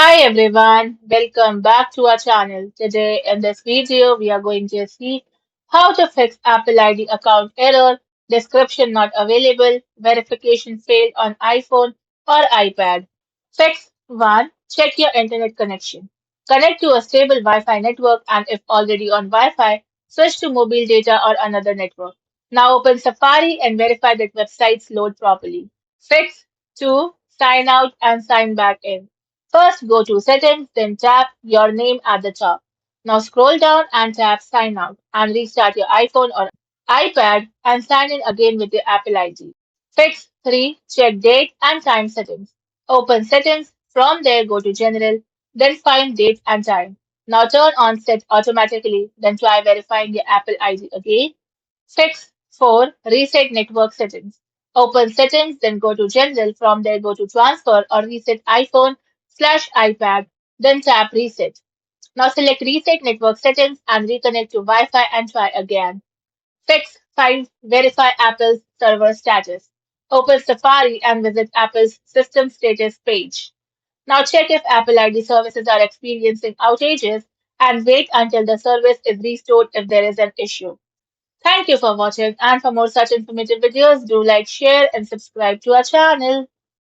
Hi everyone, welcome back to our channel. Today in this video, we are going to see how to fix Apple ID account error, description not available, verification failed on iPhone or iPad. Fix 1. Check your internet connection. Connect to a stable Wi-Fi network and if already on Wi-Fi, switch to mobile data or another network. Now open Safari and verify that websites load properly. Fix 2. Sign out and sign back in. First, go to Settings, then tap your name at the top. Now scroll down and tap Sign Out and restart your iPhone or iPad and sign in again with your Apple ID. Fix 3. Check date and time settings. Open Settings. From there, go to General, then find date and time. Now turn on Set automatically, then try verifying your Apple ID again. Fix 4. Reset network settings. Open settings, then go to general. From there, go to transfer or reset iPhone/iPad, then tap reset. Now select reset network settings and reconnect to Wi-Fi and try again. Fix 5. Verify Apple's server status. Open Safari and visit Apple's system status page. Now check if Apple ID services are experiencing outages and wait until the service is restored if there is an issue. Thank you for watching, and for more such informative videos, do like, share and subscribe to our channel.